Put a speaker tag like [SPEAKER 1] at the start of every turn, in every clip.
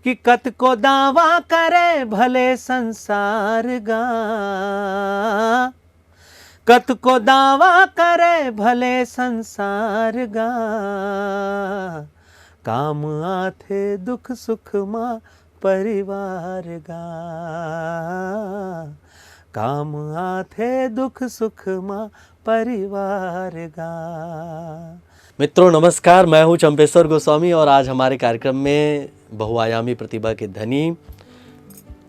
[SPEAKER 1] कि कत को दावा करे भले संसार गा, कत को दावा करे भले संसार गा, काम आथे दुख सुख माँ परिवार गा, काम आथे दुख सुख माँ परिवार गा। मित्रों नमस्कार, मैं हूँ चंपेश्वर गोस्वामी और आज हमारे कार्यक्रम में बहुआयामी प्रतिभा के धनी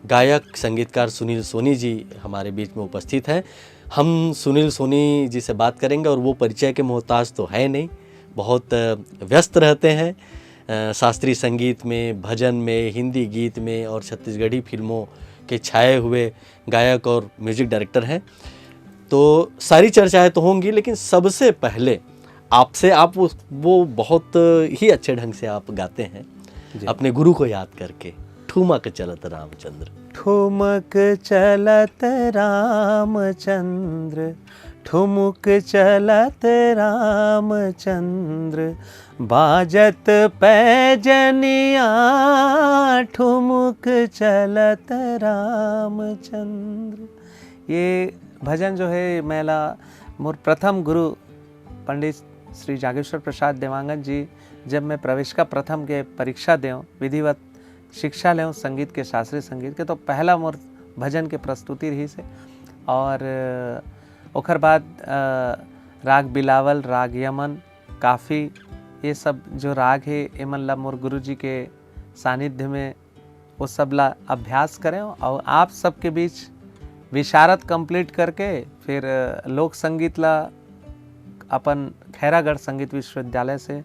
[SPEAKER 1] गायक संगीतकार सुनील सोनी जी हमारे बीच में उपस्थित हैं। हम सुनील सोनी जी से बात करेंगे और वो परिचय के मोहताज तो है नहीं, बहुत व्यस्त रहते हैं शास्त्रीय संगीत में, भजन में, हिंदी गीत में और छत्तीसगढ़ी फिल्मों के छाए हुए गायक और म्यूजिक डायरेक्टर हैं। तो सारी चर्चाएं तो होंगी, लेकिन सबसे पहले आपसे, आप वो बहुत ही अच्छे ढंग से आप गाते हैं अपने गुरु को याद करके। ठुमक चलत रामचंद्र, ठुमक चलत रामचंद्र, ठुमुक चलत रामचंद्र, बाजत पैजनिया ठुमुक चलत रामचंद्र। ये भजन जो है मेला मोर प्रथम गुरु पंडित श्री जागेश्वर प्रसाद देवांगन जी, जब मैं प्रवेशिका प्रथम के परीक्षा देऊँ, विधिवत शिक्षा लेऊँ संगीत के, शास्त्रीय संगीत के, तो पहला मोर भजन के प्रस्तुति रही से। और ओकर बाद राग बिलावल, राग यमन, काफ़ी, ये सब जो राग है एमन ला मोर गुरु जी के सानिध्य में वो सब ला अभ्यास करें। और आप सबके बीच विशारद कंप्लीट करके फिर लोक संगीत ला अपन खैरागढ़ संगीत विश्वविद्यालय से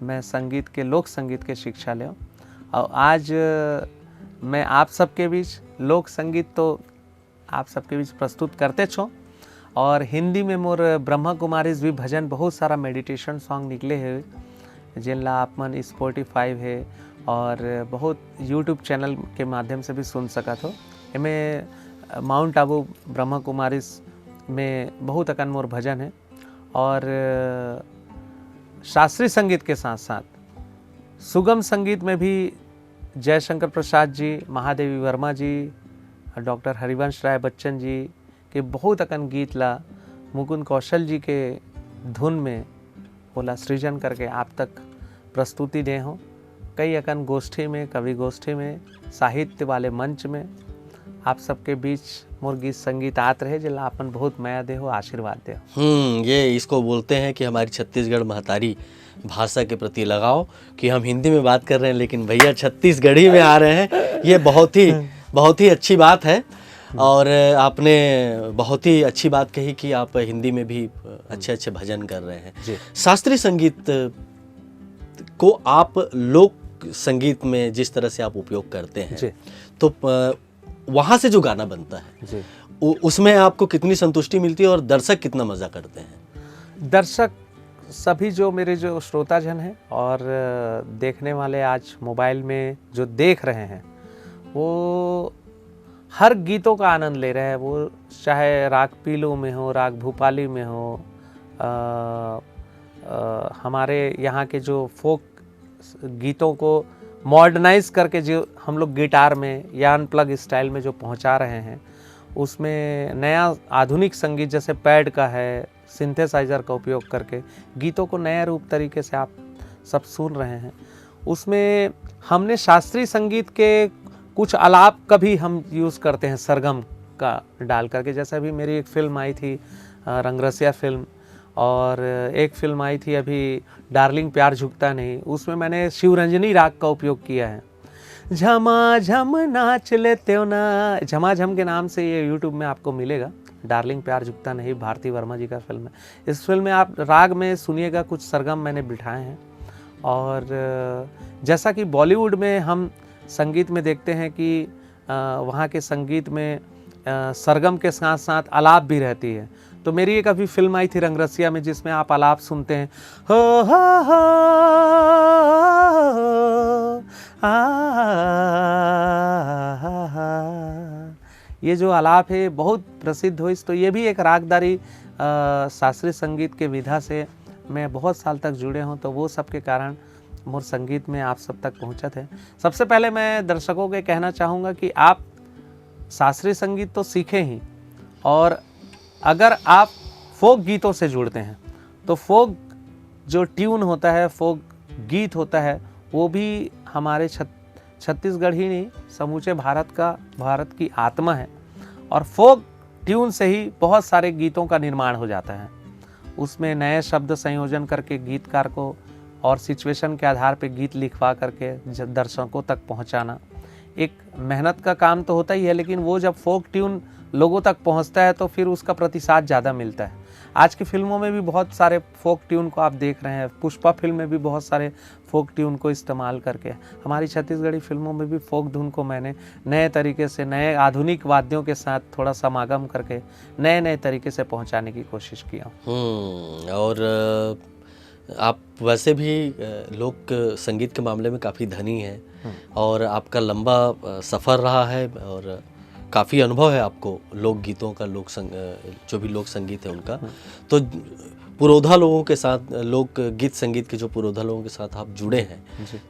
[SPEAKER 1] मैं संगीत के, लोक संगीत के शिक्षा ले। और आज मैं आप सबके बीच लोक संगीत तो आप सबके बीच प्रस्तुत करते छो, और हिंदी में मोर ब्रह्मा कुमारीज भी भजन बहुत सारा मेडिटेशन सॉन्ग निकले हैं, जिनला आप मन स्पॉटिफाई है और बहुत यूट्यूब चैनल के माध्यम से भी सुन सका हो। इनमें माउंट आबू ब्रह्मा कुमारीज में बहुत अकन मोर भजन है। और शास्त्रीय संगीत के साथ साथ सुगम संगीत में भी जयशंकर प्रसाद जी, महादेवी वर्मा जी, डॉक्टर हरिवंश राय बच्चन जी के बहुत अकन गीत ला मुकुंद कौशल जी के धुन में बोला सृजन करके आप तक प्रस्तुति दे हों। कई अकन गोष्ठी में, कवि गोष्ठी में, साहित्य वाले मंच में आप सबके बीच मोर गीत संगीत आत रहे, जिला अपन बहुत माया दे हो, आशीर्वाद दे हो।
[SPEAKER 2] ये इसको बोलते हैं कि हमारी छत्तीसगढ़ महतारी भाषा के प्रति लगाओ, कि हम हिंदी में बात कर रहे हैं लेकिन भैया छत्तीसगढ़ी में आ रहे हैं। ये बहुत ही अच्छी बात है। और आपने बहुत ही अच्छी बात कही कि आप हिंदी में भी अच्छे अच्छे भजन कर रहे हैं। शास्त्रीय संगीत को आप लोक संगीत में जिस तरह से आप उपयोग करते हैं, तो वहाँ से जो गाना बनता है उसमें आपको कितनी संतुष्टि मिलती है और दर्शक कितना मजा करते हैं?
[SPEAKER 1] दर्शक सभी जो मेरे जो श्रोताजन हैं और देखने वाले आज मोबाइल में जो देख रहे हैं, वो हर गीतों का आनंद ले रहे हैं। वो चाहे राग पीलू में हो, राग भूपाली में हो, हमारे यहाँ के जो फोक गीतों को मॉडर्नाइज करके जो हम लोग गिटार में या अनप्लग स्टाइल में जो पहुँचा रहे हैं, उसमें नया आधुनिक संगीत जैसे पैड का है, सिंथेसाइज़र का उपयोग करके गीतों को नए रूप तरीके से आप सब सुन रहे हैं। उसमें हमने शास्त्रीय संगीत के कुछ आलाप का भी हम यूज़ करते हैं, सरगम का डाल करके। जैसे अभी मेरी एक फ़िल्म आई थी रंगरसिया फ़िल्म, और एक फ़िल्म आई थी अभी डार्लिंग प्यार झुकता नहीं, उसमें मैंने शिवरंजनी राग का उपयोग किया है। झमाझम नाच लेते हो ना, झमाझम के नाम से ये यूट्यूब में आपको मिलेगा। डार्लिंग प्यार झुकता नहीं भारती वर्मा जी का फिल्म है। इस फिल्म में आप राग में सुनिएगा, कुछ सरगम मैंने बिठाए हैं। और जैसा कि बॉलीवुड में हम संगीत में देखते हैं कि वहाँ के संगीत में सरगम के साथ साथ आलाप भी रहती है, तो मेरी एक अभी फिल्म आई थी रंगरसिया में, जिसमें आप आलाप सुनते हैं, हो ये जो आलाप है बहुत प्रसिद्ध हुई। तो ये भी एक रागदारी शास्त्रीय संगीत के विधा से मैं बहुत साल तक जुड़े हूँ, तो वो सब के कारण मोर संगीत में आप सब तक पहुँचत है। सबसे पहले मैं दर्शकों के कहना चाहूँगा कि आप शास्त्रीय संगीत तो सीखें ही, और अगर आप फोक गीतों से जुड़ते हैं तो फोक जो ट्यून होता है, फोक गीत होता है, वो भी हमारे छत्तीसगढ़ ही नहीं समूचे भारत की आत्मा है। और फोक ट्यून से ही बहुत सारे गीतों का निर्माण हो जाता है। उसमें नए शब्द संयोजन करके गीतकार को और सिचुएशन के आधार पे गीत लिखवा करके दर्शकों तक पहुंचाना एक मेहनत का काम तो होता ही है, लेकिन वो जब फोक ट्यून लोगों तक पहुंचता है तो फिर उसका प्रतिसाद ज़्यादा मिलता है। आज की फिल्मों में भी बहुत सारे फोक ट्यून को आप देख रहे हैं। पुष्पा फिल्म में भी बहुत सारे फोक ट्यून को इस्तेमाल करके, हमारी छत्तीसगढ़ी फिल्मों में भी फोक धुन को मैंने नए तरीके से, नए आधुनिक वाद्यों के साथ थोड़ा समागम करके नए नए तरीके से पहुंचाने की कोशिश किया।
[SPEAKER 2] और आप वैसे भी लोक संगीत के मामले में काफ़ी धनी हैं और आपका लंबा सफ़र रहा है और काफ़ी अनुभव है आपको लोकगीतों का, जो भी लोक संगीत है उनका। तो पुरोधा लोगों के साथ, लोक गीत संगीत के जो पुरोधा लोगों के साथ आप जुड़े हैं,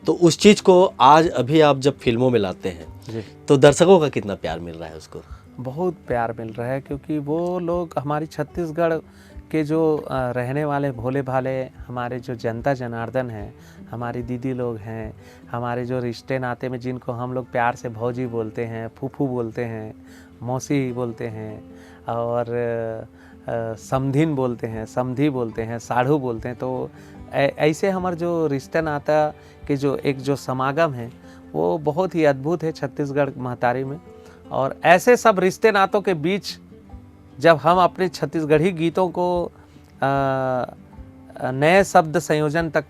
[SPEAKER 2] तो उस चीज़ को आज अभी आप जब फिल्मों में लाते हैं तो दर्शकों का कितना प्यार मिल रहा है उसको?
[SPEAKER 1] बहुत प्यार मिल रहा है, क्योंकि वो लोग हमारी छत्तीसगढ़ के जो रहने वाले भोले भाले हमारे जो जनता जनार्दन हैं, हमारी दीदी लोग हैं, हमारे जो रिश्ते नाते में जिनको हम लोग प्यार से भौजी बोलते हैं, फूफू बोलते हैं, मौसी बोलते हैं, और समधिन बोलते हैं, समधी बोलते हैं, साढ़ू बोलते हैं। तो ऐसे हमारे जो रिश्ते नाता के जो समागम है वो बहुत ही अद्भुत है छत्तीसगढ़ महतारी में। और ऐसे सब रिश्ते नातों के बीच जब हम अपने छत्तीसगढ़ी गीतों को नए शब्द संयोजन तक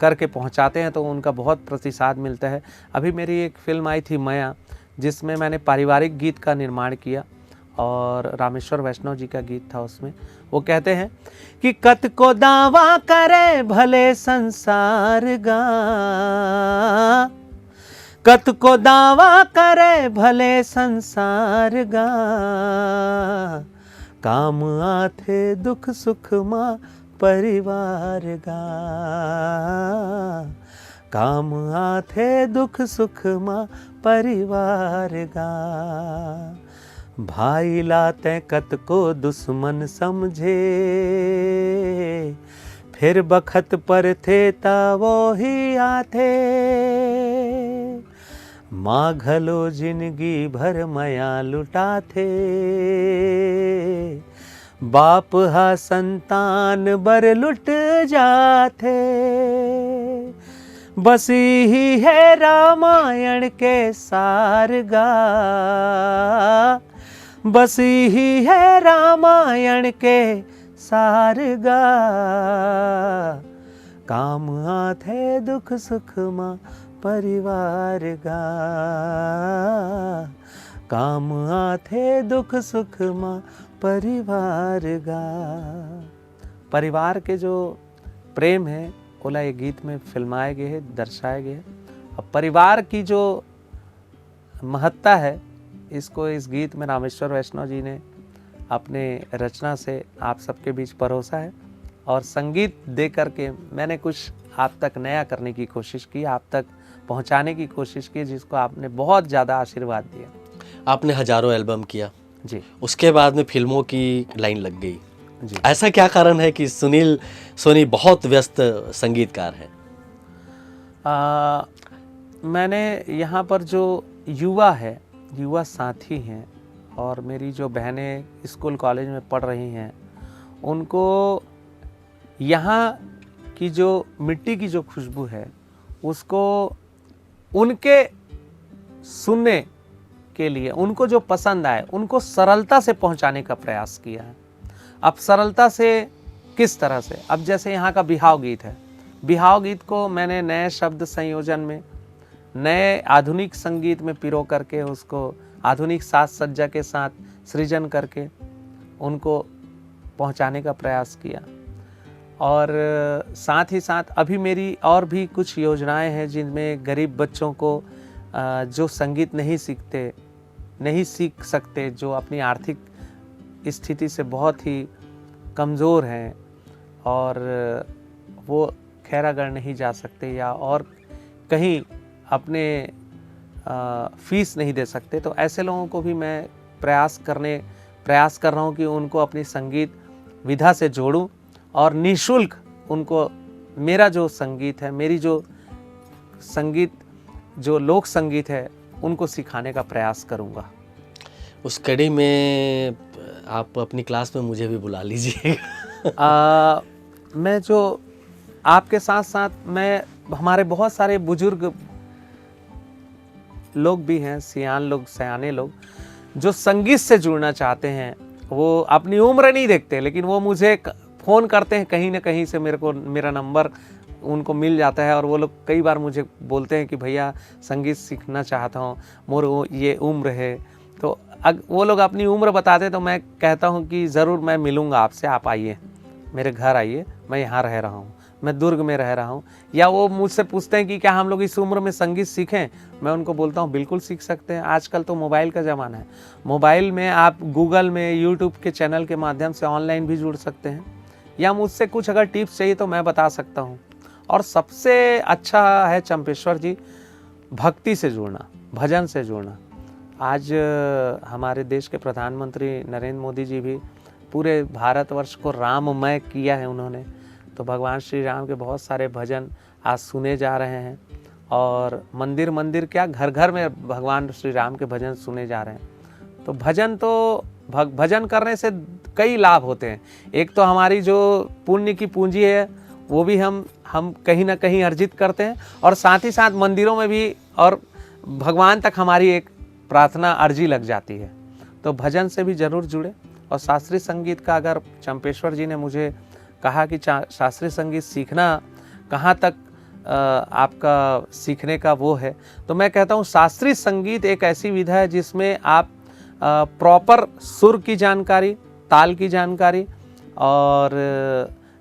[SPEAKER 1] करके पहुंचाते हैं तो उनका बहुत प्रतिसाद मिलता है। अभी मेरी एक फिल्म आई थी मया, जिसमें मैंने पारिवारिक गीत का निर्माण किया और रामेश्वर वैष्णव जी का गीत था उसमें। वो कहते हैं कि कत को दावा करे भले संसार गा, कत को दावा करे भले संसार गा, काम आथे दुख सुख माँ परिवार गा, काम आथे दुख सुख माँ परिवार गा, भाई लाते कत को दुश्मन समझे, फिर बखत पर थे ता वो ही आथे, माँ घलो जिंदगी भर मया लुटा थे, बाप हा संतान बर लुट जाते, बसी ही है रामायण के सार गा, बसी ही है रामायण के सार गा, काम आथे दुख सुख माँ परिवार गा, काम आथे दुख सुख माँ परिवार गा। परिवार के जो प्रेम है ओला ये गीत में फिल्माए गए हैं, दर्शाए गए हैं। अब परिवार की जो महत्ता है इसको इस गीत में रामेश्वर वैष्णव जी ने अपने रचना से आप सबके बीच परोसा है, और संगीत दे करके मैंने कुछ आप तक नया करने की कोशिश की, आप तक पहुंचाने की कोशिश की, जिसको आपने बहुत ज़्यादा आशीर्वाद दिया।
[SPEAKER 2] आपने हजारों एल्बम किया
[SPEAKER 1] जी, उसके
[SPEAKER 2] उसके बाद में फिल्मों की लाइन लग गई
[SPEAKER 1] जी।
[SPEAKER 2] ऐसा क्या कारण है कि सुनील सोनी बहुत व्यस्त संगीतकार हैं?
[SPEAKER 1] मैंने यहाँ पर जो युवा साथी हैं और मेरी जो बहनें स्कूल कॉलेज में पढ़ रही हैं, उनको यहाँ की जो मिट्टी की जो खुशबू है उसको उनके सुनने के लिए, उनको जो पसंद आए उनको सरलता से पहुंचाने का प्रयास किया है। अब सरलता से किस तरह से, अब जैसे यहाँ का बिहाव गीत है, बिहाव गीत को मैंने नए शब्द संयोजन में, नए आधुनिक संगीत में पिरो करके उसको आधुनिक साज सज्जा के साथ सृजन करके उनको पहुंचाने का प्रयास किया। और साथ ही साथ अभी मेरी और भी कुछ योजनाएं हैं जिनमें गरीब बच्चों को जो संगीत नहीं सीख सकते, जो अपनी आर्थिक स्थिति से बहुत ही कमज़ोर हैं और वो खैरागढ़ नहीं जा सकते या और कहीं अपने फीस नहीं दे सकते, तो ऐसे लोगों को भी मैं प्रयास कर रहा हूँ कि उनको अपनी संगीत विधा से जोड़ूं और निःशुल्क उनको मेरा जो संगीत है, मेरी जो संगीत जो लोक संगीत है, उनको सिखाने का प्रयास करूँगा।
[SPEAKER 2] उस कड़ी में आप अपनी क्लास में मुझे भी बुला लीजिएगा।
[SPEAKER 1] मैं जो आपके साथ साथ मैं हमारे बहुत सारे बुजुर्ग लोग भी हैं, सयाने लोग जो संगीत से जुड़ना चाहते हैं, वो अपनी उम्र नहीं देखते, लेकिन वो मुझे फ़ोन करते हैं कहीं ना कहीं से, मेरा नंबर उनको मिल जाता है और वो लोग कई बार मुझे बोलते हैं कि भैया संगीत सीखना चाहता हूँ, मोर ये उम्र है। तो वो लोग अपनी उम्र बताते तो मैं कहता हूँ कि ज़रूर मैं मिलूँगा आपसे, आप आइए मेरे घर आइए, मैं यहाँ रह रहा हूँ, मैं दुर्ग में रह रहा हूँ। या वो मुझसे पूछते हैं कि क्या हम लोग इस उम्र में संगीत सीखें, मैं उनको बोलता हूँ बिल्कुल सीख सकते हैं। आजकल तो मोबाइल का ज़माना है, मोबाइल में आप गूगल में यूट्यूब के चैनल के माध्यम से ऑनलाइन भी जुड़ सकते हैं, या मुझसे कुछ अगर टिप्स चाहिए तो मैं बता सकता हूँ। और सबसे अच्छा है चंपेश्वर जी, भक्ति से जुड़ना, भजन से जुड़ना। आज हमारे देश के प्रधानमंत्री नरेंद्र मोदी जी भी पूरे भारतवर्ष को राममय किया है उन्होंने, तो भगवान श्री राम के बहुत सारे भजन आज सुने जा रहे हैं और मंदिर मंदिर क्या घर घर में भगवान श्री राम के भजन सुने जा रहे हैं। तो भजन करने से कई लाभ होते हैं। एक तो हमारी जो पुण्य की पूंजी है वो भी हम कहीं ना कहीं अर्जित करते हैं, और साथ ही साथ मंदिरों में भी और भगवान तक हमारी एक प्रार्थना अर्जी लग जाती है। तो भजन से भी ज़रूर जुड़े। और शास्त्रीय संगीत का अगर चंपेश्वर जी ने मुझे कहा कि शास्त्रीय संगीत सीखना कहाँ तक आपका सीखने का वो है, तो मैं कहता हूँ शास्त्रीय संगीत एक ऐसी विधा है जिसमें आप प्रॉपर सुर की जानकारी, ताल की जानकारी, और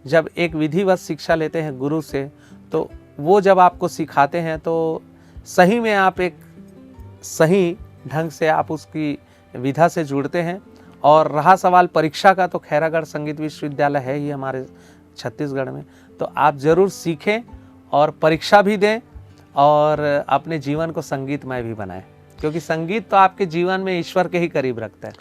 [SPEAKER 1] जब एक विधिवत शिक्षा लेते हैं गुरु से, तो वो जब आपको सिखाते हैं तो सही में आप एक सही ढंग से आप उसकी विधा से जुड़ते हैं। और रहा सवाल परीक्षा का, तो खैरागढ़ संगीत विश्वविद्यालय है ही हमारे छत्तीसगढ़ में, तो आप ज़रूर सीखें और परीक्षा भी दें और अपने जीवन को संगीतमय भी बनाएं, क्योंकि संगीत तो आपके जीवन में ईश्वर के ही करीब रखता है।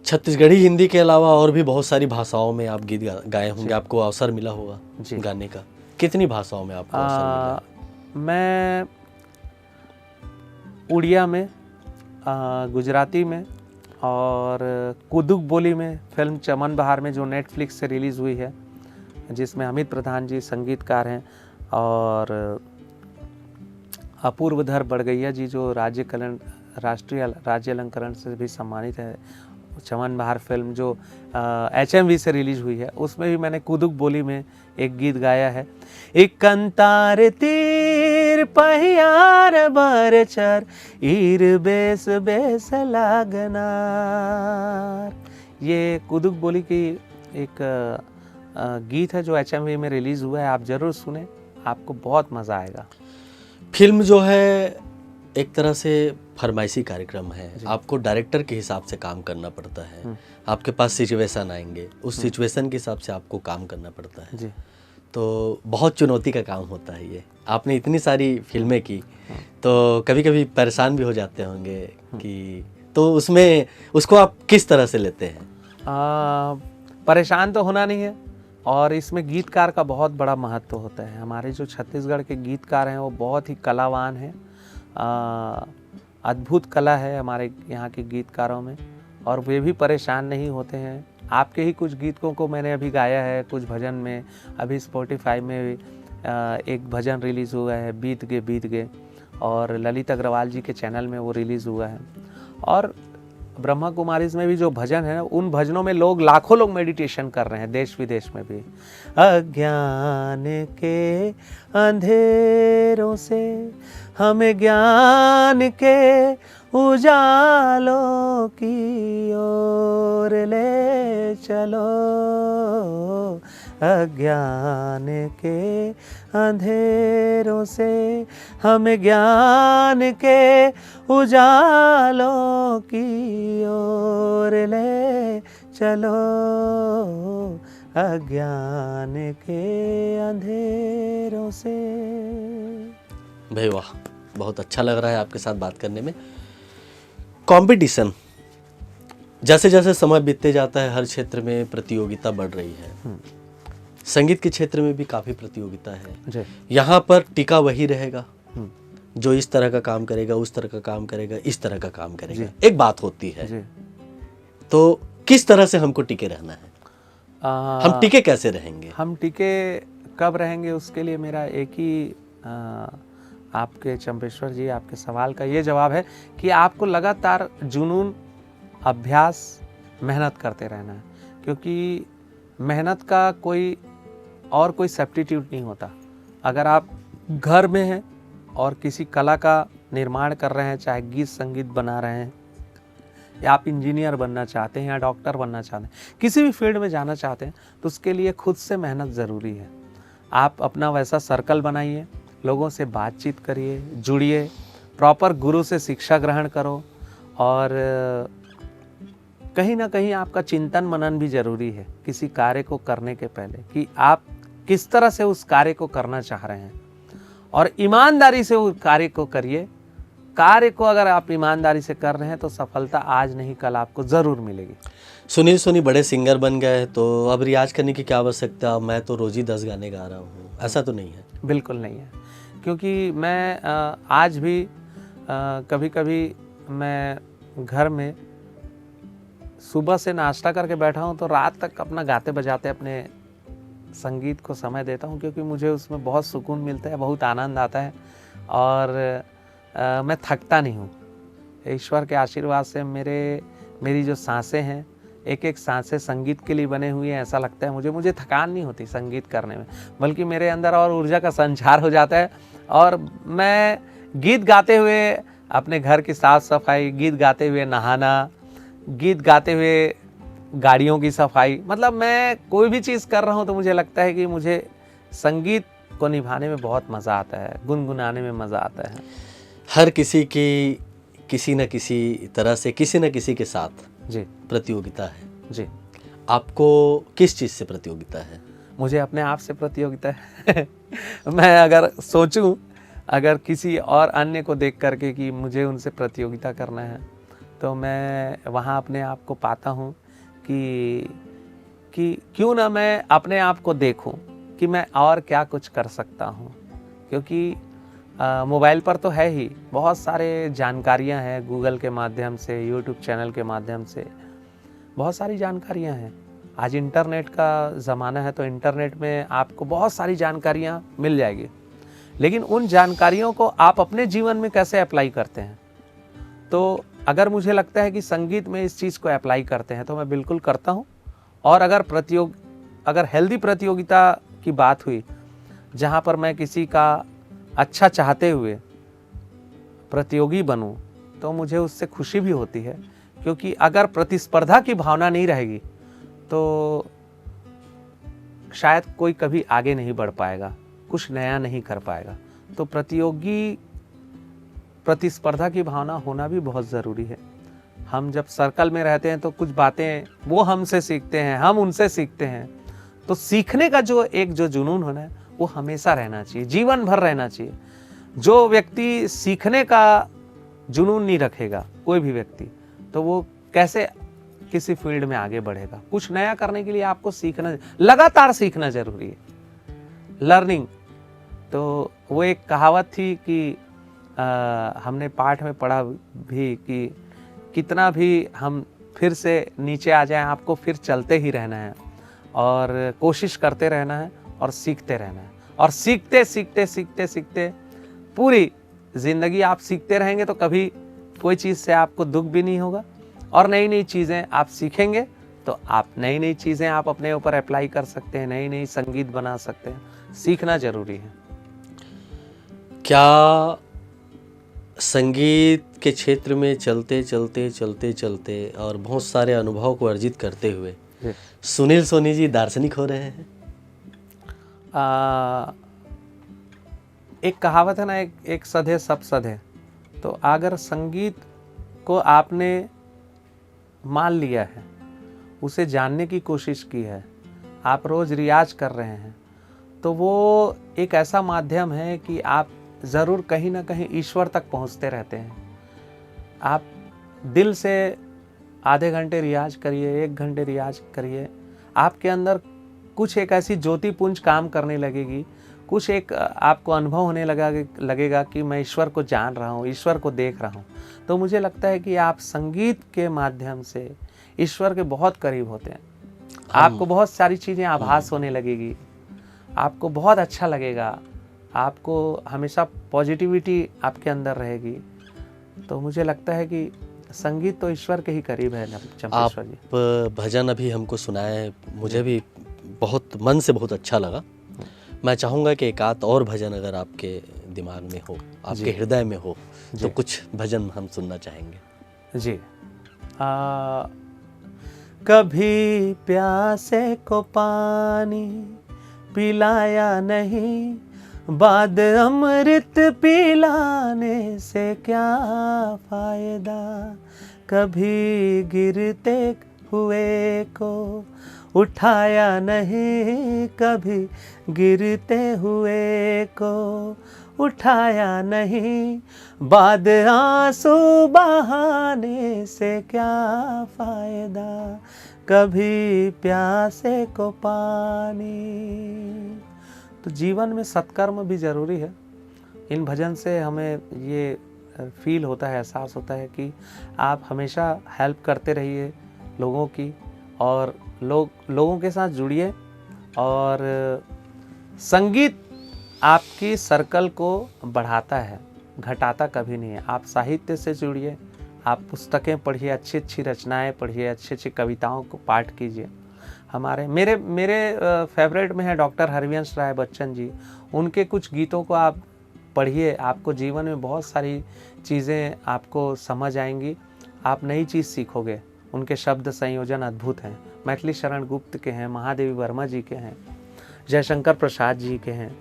[SPEAKER 2] छत्तीसगढ़ी हिंदी के अलावा और भी बहुत सारी भाषाओं में आप गीत गाए होंगे, आपको अवसर मिला होगा गाने का। कितनी भाषाओं में आपको अवसर मिला?
[SPEAKER 1] मैं उड़िया में, गुजराती में और कुदुक बोली में, फिल्म चमन बहार में जो नेटफ्लिक्स से रिलीज़ हुई है, जिसमें अमित प्रधान जी संगीतकार हैं, और अपूर्वधर बड़गैया जी जो राष्ट्रीय राज्य अलंकरण से भी सम्मानित है। चमन बहार फिल्म जो HMV से रिलीज हुई है, उसमें भी मैंने कुदुक बोली में एक गीत गाया है। एक कंतार तीर पहियार बरचर ईर बेस बेस लागनार, ये कुदुक बोली की एक गीत है जो HMV में रिलीज हुआ है। आप जरूर सुने, आपको बहुत मज़ा आएगा।
[SPEAKER 2] फिल्म जो है एक तरह से फरमाइशी कार्यक्रम है, आपको डायरेक्टर के हिसाब से काम करना पड़ता है, आपके पास सिचुएशन आएंगे, उस सिचुएशन के हिसाब से आपको काम करना पड़ता है जी। तो बहुत चुनौती का काम होता है ये। आपने इतनी सारी फिल्में की तो कभी कभी परेशान भी हो जाते होंगे कि, तो उसमें उसको आप किस तरह से लेते हैं?
[SPEAKER 1] परेशान तो होना नहीं है, और इसमें गीतकार का बहुत बड़ा महत्व होता है। हमारे जो छत्तीसगढ़ के गीतकार हैं वो बहुत ही कलावान हैं, अद्भुत कला है हमारे यहाँ के गीतकारों में, और वे भी परेशान नहीं होते हैं। आपके ही कुछ गीतों को मैंने अभी गाया है, कुछ भजन में, अभी स्पॉटिफाई में एक भजन रिलीज़ हुआ है बीत गे, और ललित अग्रवाल जी के चैनल में वो रिलीज़ हुआ है। और ब्रह्मा कुमारीज में भी जो भजन है, उन भजनों में लाखों लोग मेडिटेशन कर रहे हैं, देश विदेश में भी। अज्ञान के अंधेरों से हमें ज्ञान के उजालों की ओर ले चलो, अज्ञान के अंधेरों से हमें ज्ञान के उजालों की ओर ले चलो, अज्ञान के अंधेरों से।
[SPEAKER 2] भाई वाह, बहुत अच्छा लग रहा है आपके साथ बात करने में। कंपटीशन, जैसे जैसे समय बीतते जाता है हर क्षेत्र में प्रतियोगिता बढ़ रही है। संगीत के क्षेत्र में भी काफ़ी प्रतियोगिता है
[SPEAKER 1] जी।
[SPEAKER 2] यहाँ पर टिका वही रहेगा जो इस तरह का काम करेगा, उस तरह का काम करेगा, इस तरह का काम करेगा, एक बात होती है
[SPEAKER 1] जी।
[SPEAKER 2] तो किस तरह से हमको टिके रहना है? हम टिके कैसे रहेंगे?
[SPEAKER 1] हम टिके कब रहेंगे उसके लिए मेरा एक ही आपके चंपेश्वर जी आपके सवाल का ये जवाब है कि आपको लगातार जुनून, अभ्यास, मेहनत करते रहना है। क्योंकि मेहनत का कोई सब्स्टिट्यूट नहीं होता। अगर आप घर में हैं और किसी कला का निर्माण कर रहे हैं, चाहे गीत संगीत बना रहे हैं, या आप इंजीनियर बनना चाहते हैं या डॉक्टर बनना चाहते हैं, किसी भी फील्ड में जाना चाहते हैं, तो उसके लिए खुद से मेहनत ज़रूरी है। आप अपना वैसा सर्कल बनाइए, लोगों से बातचीत करिए, जुड़िए, प्रॉपर गुरु से शिक्षा ग्रहण करो, और कहीं ना कहीं आपका चिंतन मनन भी ज़रूरी है किसी कार्य को करने के पहले, कि आप किस तरह से उस कार्य को करना चाह रहे हैं, और ईमानदारी से उस कार्य को करिए। कार्य को अगर आप ईमानदारी से कर रहे हैं तो सफलता आज नहीं कल आपको ज़रूर मिलेगी।
[SPEAKER 2] सुनील सोनी बड़े सिंगर बन गए तो अब रियाज करने की क्या आवश्यकता? मैं तो रोज़ ही 10 गाने गा रहा हूँ, ऐसा तो नहीं है?
[SPEAKER 1] बिल्कुल नहीं है, क्योंकि मैं आज भी कभी कभी मैं घर में सुबह से नाश्ता करके बैठा हूँ तो रात तक अपना गाते बजाते अपने संगीत को समय देता हूँ, क्योंकि मुझे उसमें बहुत सुकून मिलता है, बहुत आनंद आता है, और मैं थकता नहीं हूँ। ईश्वर के आशीर्वाद से मेरी जो सांसें हैं, एक एक सांसें संगीत के लिए बने हुई हैं। ऐसा लगता है मुझे थकान नहीं होती संगीत करने में, बल्कि मेरे अंदर और ऊर्जा का संचार हो जाता है। और मैं गीत गाते हुए अपने घर की साफ़ सफाई, गीत गाते हुए नहाना, गीत गाते हुए गाड़ियों की सफाई, मतलब मैं कोई भी चीज़ कर रहा हूँ तो मुझे लगता है कि मुझे संगीत को निभाने में बहुत मज़ा आता है, गुनगुनाने में मज़ा आता है।
[SPEAKER 2] हर किसी की किसी न किसी तरह से किसी न किसी के साथ
[SPEAKER 1] जी
[SPEAKER 2] प्रतियोगिता है।
[SPEAKER 1] जी।
[SPEAKER 2] आपको किस चीज़ से प्रतियोगिता है?
[SPEAKER 1] मुझे अपने आप से प्रतियोगिता है। मैं अगर सोचूं, अगर किसी और अन्य को देख करके कि मुझे उनसे प्रतियोगिता करना है, तो मैं वहाँ अपने आप को पाता हूँ कि क्यों ना मैं अपने आप को देखूं कि मैं और क्या कुछ कर सकता हूँ। क्योंकि मोबाइल पर तो है ही बहुत सारे जानकारियाँ हैं, गूगल के माध्यम से, यूट्यूब चैनल के माध्यम से बहुत सारी जानकारियाँ हैं। आज इंटरनेट का ज़माना है, तो इंटरनेट में आपको बहुत सारी जानकारियाँ मिल जाएगी, लेकिन उन जानकारियों को आप अपने जीवन में कैसे अप्लाई करते हैं। तो अगर मुझे लगता है कि संगीत में इस चीज़ को अप्लाई करते हैं तो मैं बिल्कुल करता हूँ। और अगर हेल्दी प्रतियोगिता की बात हुई, जहाँ पर मैं किसी का अच्छा चाहते हुए प्रतियोगी बनूं, तो मुझे उससे खुशी भी होती है। क्योंकि अगर प्रतिस्पर्धा की भावना नहीं रहेगी तो शायद कोई कभी आगे नहीं बढ़ पाएगा, कुछ नया नहीं कर पाएगा। तो प्रतिस्पर्धा की भावना होना भी बहुत ज़रूरी है। हम जब सर्कल में रहते हैं तो कुछ बातें वो हमसे सीखते हैं, हम उनसे सीखते हैं। तो सीखने का जो जुनून होना है वो हमेशा रहना चाहिए, जीवन भर रहना चाहिए। जो व्यक्ति सीखने का जुनून नहीं रखेगा, कोई भी व्यक्ति, तो वो कैसे किसी फील्ड में आगे बढ़ेगा। कुछ नया करने के लिए आपको लगातार सीखना जरूरी है, लर्निंग। तो वो एक कहावत थी कि हमने पाठ में पढ़ा भी कि कितना भी हम फिर से नीचे आ जाएं, आपको फिर चलते ही रहना है और कोशिश करते रहना है और सीखते रहना है। और सीखते सीखते सीखते सीखते पूरी ज़िंदगी आप सीखते रहेंगे तो कभी कोई चीज़ से आपको दुख भी नहीं होगा। और नई नई चीज़ें आप सीखेंगे तो आप नई नई चीज़ें आप अपने ऊपर अप्लाई कर सकते हैं, नई नई संगीत बना सकते हैं। सीखना ज़रूरी है।
[SPEAKER 2] क्या संगीत के क्षेत्र में चलते चलते चलते चलते और बहुत सारे अनुभव को अर्जित करते हुए सुनील सोनी जी दार्शनिक हो रहे हैं?
[SPEAKER 1] एक कहावत है ना, एक सधे सब सधे। तो अगर संगीत को आपने मान लिया है, उसे जानने की कोशिश की है, आप रोज़ रियाज कर रहे हैं, तो वो एक ऐसा माध्यम है कि आप ज़रूर कहीं ना कहीं ईश्वर तक पहुंचते रहते हैं। आप दिल से आधे घंटे रियाज करिए, 1 घंटे रियाज करिए, आपके अंदर कुछ एक ऐसी ज्योति पुंज काम करने लगेगी, कुछ एक आपको अनुभव होने लगेगा कि मैं ईश्वर को जान रहा हूँ, ईश्वर को देख रहा हूँ। तो मुझे लगता है कि आप संगीत के माध्यम से ईश्वर के बहुत करीब होते हैं। आपको बहुत सारी चीज़ें आभास होने लगेगी, आपको बहुत अच्छा लगेगा, आपको हमेशा पॉजिटिविटी आपके अंदर रहेगी। तो मुझे लगता है कि संगीत तो ईश्वर के ही करीब है चंपेश्वर जी।
[SPEAKER 2] आप भजन अभी हमको सुनाए, मुझे भी बहुत मन से बहुत अच्छा लगा। मैं चाहूँगा कि एक आध और भजन अगर आपके दिमाग में हो, आपके हृदय में हो, तो कुछ भजन हम सुनना चाहेंगे
[SPEAKER 1] जी। कभी प्यासे को पानी पिलाया नहीं, बाद अमृत पिलाने से क्या फायदा। कभी गिरते हुए को उठाया नहीं, कभी गिरते हुए को उठाया नहीं, बाद आंसू बहाने से क्या फायदा। कभी प्यासे को पानी। तो जीवन में सत्कर्म भी ज़रूरी है। इन भजन से हमें ये फील होता है, एहसास होता है कि आप हमेशा हेल्प करते रहिए लोगों की, और लोगों के साथ जुड़िए। और संगीत आपकी सर्कल को बढ़ाता है, घटाता कभी नहीं है। आप साहित्य से जुड़िए, आप पुस्तकें पढ़िए, अच्छी अच्छी रचनाएं पढ़िए, अच्छी अच्छी कविताओं को पाठ कीजिए। मेरे फेवरेट में है डॉक्टर हरिवंश राय बच्चन जी। उनके कुछ गीतों को आप पढ़िए, आपको जीवन में बहुत सारी चीज़ें आपको समझ आएंगी, आप नई चीज़ सीखोगे। उनके शब्द संयोजन अद्भुत हैं। मैथिली शरण गुप्त के हैं, महादेवी वर्मा जी के हैं, जयशंकर प्रसाद जी के हैं।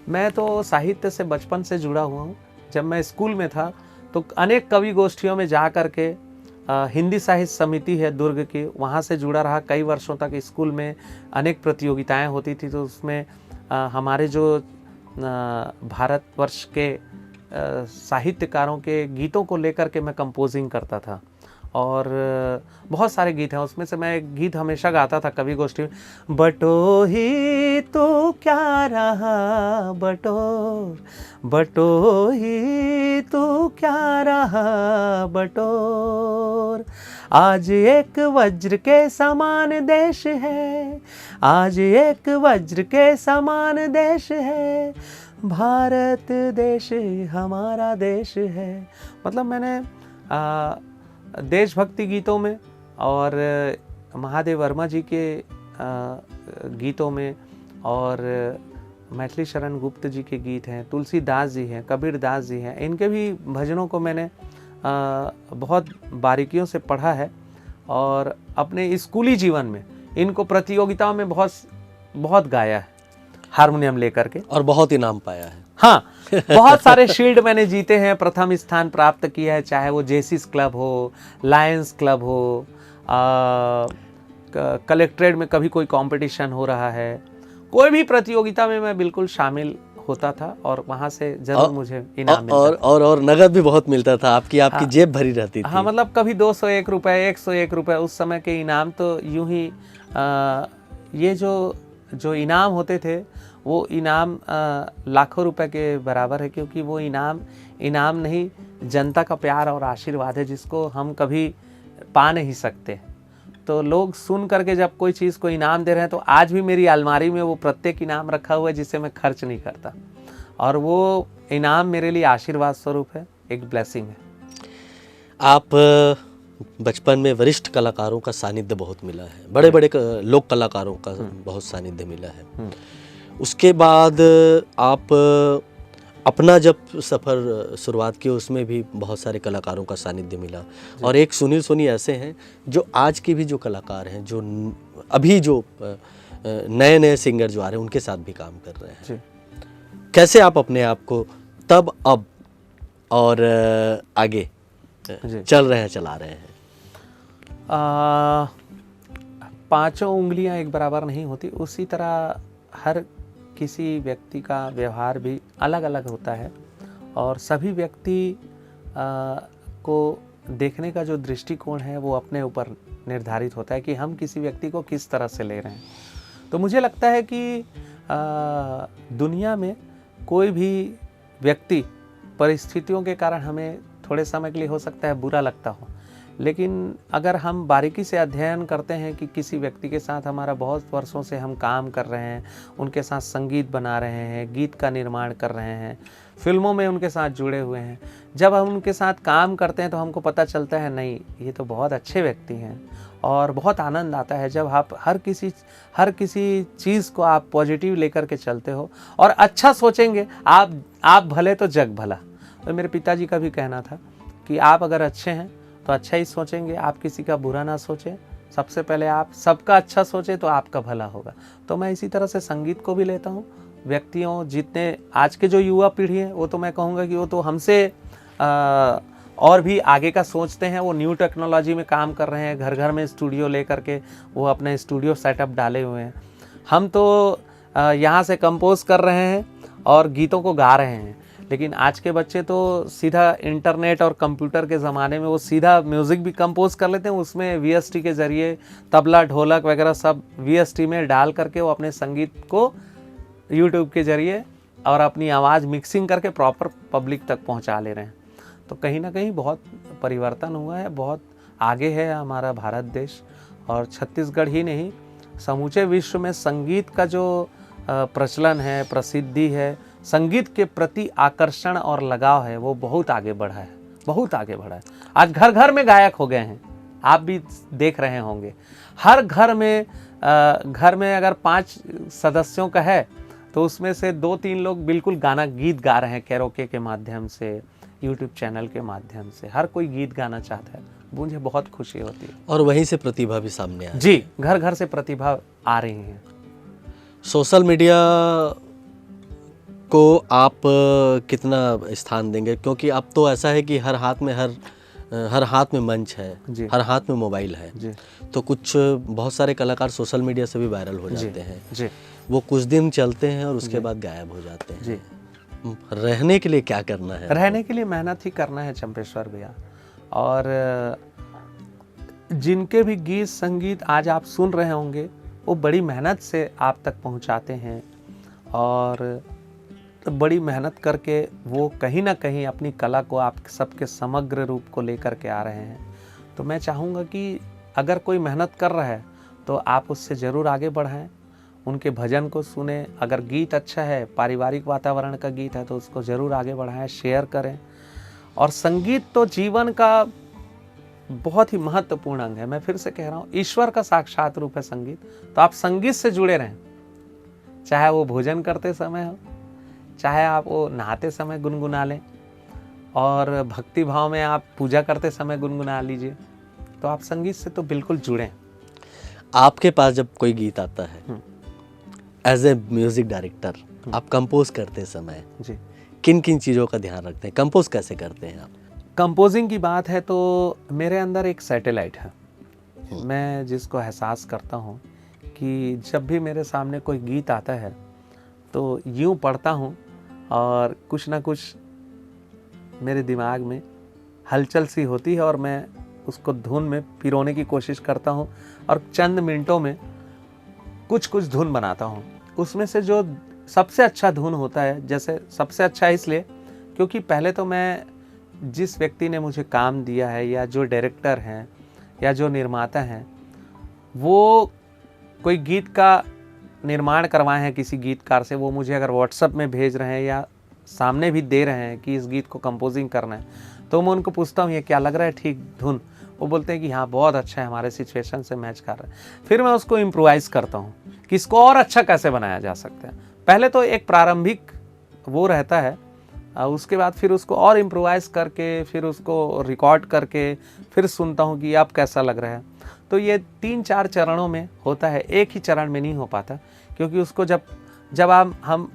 [SPEAKER 1] मैं तो साहित्य से बचपन से जुड़ा हुआ हूँ। जब मैं स्कूल में था तो अनेक कवि गोष्ठियों में जा कर के हिंदी साहित्य समिति है दुर्ग की, वहाँ से जुड़ा रहा कई वर्षों तक। स्कूल में अनेक प्रतियोगिताएं होती थी, तो उसमें हमारे जो भारतवर्ष के साहित्यकारों के गीतों को लेकर के मैं कंपोजिंग करता था। और बहुत सारे गीत हैं, उसमें से मैं एक गीत हमेशा गाता था कवि गोष्ठी में। बटोही तो क्या रहा बटोर, बटोही तो क्या रहा बटोर। आज एक वज्र के समान देश है, आज एक वज्र के समान देश है, भारत देश हमारा देश है। मतलब मैंने देशभक्ति गीतों में और महादेव वर्मा जी के गीतों में, और मैथिली शरण गुप्त जी के गीत हैं, तुलसीदास जी हैं, कबीर दास जी हैं, इनके भी भजनों को मैंने बहुत बारीकियों से पढ़ा है। और अपने स्कूली जीवन में इनको प्रतियोगिताओं में बहुत गाया है, हारमोनियम लेकर के, और
[SPEAKER 2] बहुत इनाम पाया है।
[SPEAKER 1] हाँ, बहुत सारे शील्ड मैंने जीते हैं, प्रथम स्थान प्राप्त किया है, चाहे वो जेसिस क्लब हो, लायंस क्लब हो, कलेक्ट्रेट में कभी कोई कंपटीशन हो रहा है, कोई भी प्रतियोगिता में मैं बिल्कुल शामिल होता था, और वहाँ से जरूर मुझे इनाम मिलता था।
[SPEAKER 2] और नगद भी बहुत मिलता था, आपकी जेब भरी रहती थी।
[SPEAKER 1] हाँ, मतलब कभी 201 रुपये, 101 रुपये, उस समय के इनाम तो यूं ही ये जो इनाम होते थे वो इनाम लाखों रुपए के बराबर है, क्योंकि वो इनाम नहीं, जनता का प्यार और आशीर्वाद है, जिसको हम कभी पा नहीं सकते। तो लोग सुन करके जब कोई चीज़ को इनाम दे रहे हैं, तो आज भी मेरी अलमारी में वो प्रत्येक इनाम रखा हुआ है जिसे मैं खर्च नहीं करता, और वो इनाम मेरे लिए आशीर्वाद स्वरूप है, एक ब्लेसिंग है।
[SPEAKER 2] आप बचपन में वरिष्ठ कलाकारों का सानिध्य बहुत मिला है, बड़े बड़े लोक कलाकारों का बहुत सानिध्य मिला है। उसके बाद आप अपना जब सफ़र शुरुआत की, उसमें भी बहुत सारे कलाकारों का सानिध्य मिला, और एक सुनील सोनी ऐसे हैं जो आज के भी जो कलाकार हैं, जो अभी जो नए नए सिंगर जो आ रहे हैं, उनके साथ भी काम कर रहे हैं। कैसे आप अपने आप को तब, अब और आगे चला रहे हैं?
[SPEAKER 1] पांचों उंगलियां एक बराबर नहीं होती, उसी तरह हर किसी व्यक्ति का व्यवहार भी अलग अलग होता है और सभी व्यक्ति को देखने का जो दृष्टिकोण है वो अपने ऊपर निर्धारित होता है कि हम किसी व्यक्ति को किस तरह से ले रहे हैं। तो मुझे लगता है कि दुनिया में कोई भी व्यक्ति परिस्थितियों के कारण हमें थोड़े समय के लिए हो सकता है बुरा लगता हो, लेकिन अगर हम बारीकी से अध्ययन करते हैं कि किसी व्यक्ति के साथ हमारा बहुत वर्षों से हम काम कर रहे हैं, उनके साथ संगीत बना रहे हैं, गीत का निर्माण कर रहे हैं, फिल्मों में उनके साथ जुड़े हुए हैं, जब हम उनके साथ काम करते हैं तो हमको पता चलता है नहीं ये तो बहुत अच्छे व्यक्ति हैं और बहुत आनंद आता है जब आप हर किसी चीज़ को आप पॉजिटिव लेकर के चलते हो और अच्छा सोचेंगे। आप भले तो जग भला। तो मेरे पिताजी का भी कहना था कि आप अगर अच्छे हैं तो अच्छा ही सोचेंगे, आप किसी का बुरा ना सोचें, सबसे पहले आप सबका अच्छा सोचें तो आपका भला होगा। तो मैं इसी तरह से संगीत को भी लेता हूँ। व्यक्तियों जितने आज के जो युवा पीढ़ी है वो तो मैं कहूँगा कि वो तो हमसे और भी आगे का सोचते हैं। वो न्यू टेक्नोलॉजी में काम कर रहे हैं, घर घर में स्टूडियो लेकर के वो अपने स्टूडियो सेटअप डाले हुए हैं। हम तो यहाँ से कंपोज कर रहे हैं और गीतों को गा रहे हैं, लेकिन आज के बच्चे तो सीधा इंटरनेट और कंप्यूटर के ज़माने में वो सीधा म्यूज़िक भी कंपोज कर लेते हैं। उसमें VST के ज़रिए तबला ढोलक वगैरह सब VST में डाल करके वो अपने संगीत को YouTube के ज़रिए और अपनी आवाज़ मिक्सिंग करके प्रॉपर पब्लिक तक पहुंचा ले रहे हैं। तो कहीं ना कहीं बहुत परिवर्तन हुआ है, बहुत आगे है हमारा भारत देश। और छत्तीसगढ़ ही नहीं, समूचे विश्व में संगीत का जो प्रचलन है, प्रसिद्धि है, संगीत के प्रति आकर्षण और लगाव है, वो बहुत आगे बढ़ा है, बहुत आगे बढ़ा है। आज घर घर में गायक हो गए हैं, आप भी देख रहे होंगे। हर घर में अगर 5 सदस्यों का है तो उसमें से 2-3 लोग बिल्कुल गीत गा रहे हैं, कैरोके के माध्यम से, यूट्यूब चैनल के माध्यम से। हर कोई गीत गाना चाहता है, मुझे बहुत खुशी होती है।
[SPEAKER 2] और वहीं से प्रतिभा भी सामने आ रही है।
[SPEAKER 1] जी, घर घर से प्रतिभा आ रही है।
[SPEAKER 2] सोशल मीडिया को आप कितना स्थान देंगे, क्योंकि अब तो ऐसा है कि हर हाथ में मंच है, हर हाथ में मोबाइल है जी। तो कुछ बहुत सारे कलाकार सोशल मीडिया से भी वायरल हो जाते हैं जी। वो कुछ दिन चलते हैं और उसके बाद गायब हो जाते हैं जी। रहने के लिए क्या करना है?
[SPEAKER 1] रहने के लिए मेहनत ही करना है चंपेश्वर भैया। और जिनके भी गीत संगीत आज आप सुन रहे होंगे वो बड़ी मेहनत से आप तक पहुंचाते हैं और बड़ी मेहनत करके वो कहीं ना कहीं अपनी कला को आप सबके समग्र रूप को लेकर के आ रहे हैं। तो मैं चाहूँगा कि अगर कोई मेहनत कर रहा है तो आप उससे ज़रूर आगे बढ़ाएं, उनके भजन को सुने। अगर गीत अच्छा है, पारिवारिक वातावरण का गीत है तो उसको ज़रूर आगे बढ़ाएं, शेयर करें। और संगीत तो जीवन का बहुत ही महत्वपूर्ण अंग है। मैं फिर से कह रहा हूँ, ईश्वर का साक्षात रूप है संगीत। तो आप संगीत से जुड़े रहें, चाहे वो भोजन करते समय हो, चाहे आप वो नहाते समय गुनगुना लें, और भक्ति भाव में आप पूजा करते समय गुनगुना लीजिए। तो आप संगीत से तो बिल्कुल जुड़ें।
[SPEAKER 2] आपके पास जब कोई गीत आता है एज ए म्यूजिक डायरेक्टर, आप कंपोज करते समय जी किन किन चीज़ों का ध्यान रखते हैं? कंपोज कैसे करते हैं आप?
[SPEAKER 1] कंपोजिंग की बात है तो मेरे अंदर एक सैटेलाइट है। मैं जिसको एहसास करता हूँ कि जब भी मेरे सामने कोई गीत आता है तो यूँ पढ़ता हूँ और कुछ ना कुछ मेरे दिमाग में हलचल सी होती है और मैं उसको धुन में पिरोने की कोशिश करता हूँ और चंद मिनटों में कुछ धुन बनाता हूँ। उसमें से जो सबसे अच्छा धुन होता है, जैसे सबसे अच्छा इसलिए क्योंकि पहले तो मैं जिस व्यक्ति ने मुझे काम दिया है या जो डायरेक्टर हैं या जो निर्माता हैं, वो कोई गीत का निर्माण करवाए हैं किसी गीतकार से, वो मुझे अगर व्हाट्सएप में भेज रहे हैं या सामने भी दे रहे हैं कि इस गीत को कंपोजिंग करना है, तो मैं उनको पूछता हूँ ये क्या लग रहा है ठीक धुन? वो बोलते हैं कि हाँ बहुत अच्छा है, हमारे सिचुएशन से मैच कर रहा है। फिर मैं उसको इम्प्रोवाइज़ करता हूँ कि इसको और अच्छा कैसे बनाया जा सकता है। पहले तो एक प्रारंभिक वो रहता है, उसके बाद फिर उसको और इम्प्रोवाइज़ करके फिर उसको रिकॉर्ड करके फिर सुनता हूँ कि अब कैसा लग रहा है। तो ये 3-4 चरणों में होता है, एक ही चरण में नहीं हो पाता, क्योंकि उसको जब हम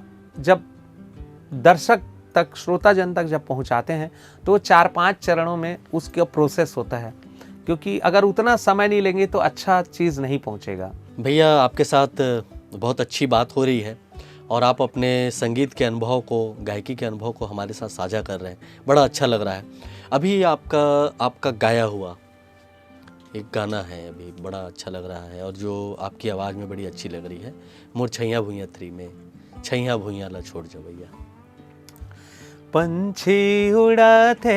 [SPEAKER 1] दर्शक तक, श्रोता जन तक जब पहुंचाते हैं तो 4-5 चरणों में उसका प्रोसेस होता है। क्योंकि अगर उतना समय नहीं लेंगे तो अच्छा चीज़ नहीं पहुंचेगा।
[SPEAKER 2] भैया आपके साथ बहुत अच्छी बात हो रही है और आप अपने संगीत के अनुभव को, गायकी के अनुभव को हमारे साथ साझा कर रहे हैं, बड़ा अच्छा लग रहा है। अभी आपका गाया हुआ एक गाना है, अभी बड़ा अच्छा लग रहा है और जो आपकी आवाज़ में बड़ी अच्छी लग रही है, मोर छैया भुइयाँ 3 में छैया भुइयाँ ला छोड़ जा भैया।
[SPEAKER 1] पंछी उड़ाते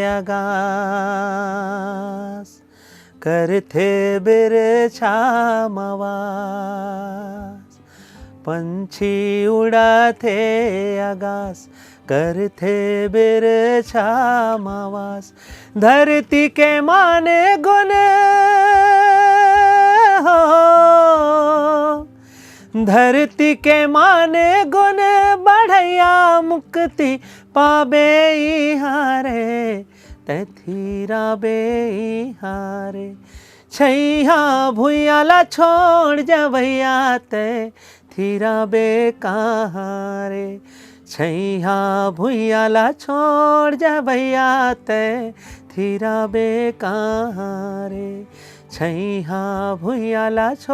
[SPEAKER 1] आकाश, करते बिरछाम आवाज। पंछी उड़ाते आकाश, करते बिरछाम आवाज। धरती के माने गुण हो, धरती के माने गुण बढ़ैया मुक्ति पाबे हारे, तैथीरा बे हारे। छैया भुइयाँ ला छोड़ जा भैया, तैथीरा बे कहाँ रे। छैया भुइयाँ ला छोड़ जा भैया, तैथीरा बे कहाँ रे। छैया भुइयाँ ला छोड़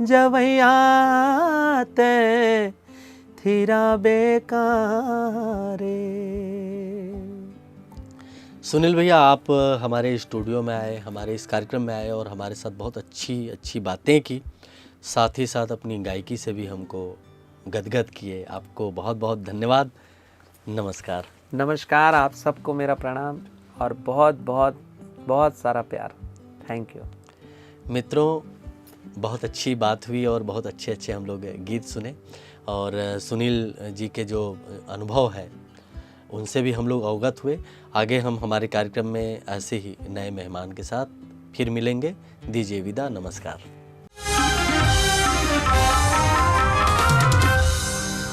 [SPEAKER 1] जा भैया, तैथीरा बे कहाँ रे।
[SPEAKER 2] सुनील भैया, आप हमारे स्टूडियो में आए, हमारे इस कार्यक्रम में आए और हमारे साथ बहुत अच्छी बातें की, साथ ही साथ अपनी गायकी से भी हमको गदगद किए। आपको बहुत बहुत धन्यवाद। नमस्कार।
[SPEAKER 1] नमस्कार, आप सबको मेरा प्रणाम और बहुत बहुत बहुत सारा प्यार। Thank you.
[SPEAKER 2] मित्रों, बहुत अच्छी बात हुई और बहुत अच्छे हम लोग गीत सुने और सुनील जी के जो अनुभव है उनसे भी हम लोग अवगत हुए। आगे हम हमारे कार्यक्रम में ऐसे ही नए मेहमान के साथ फिर मिलेंगे। दीजिए विदा, नमस्कार।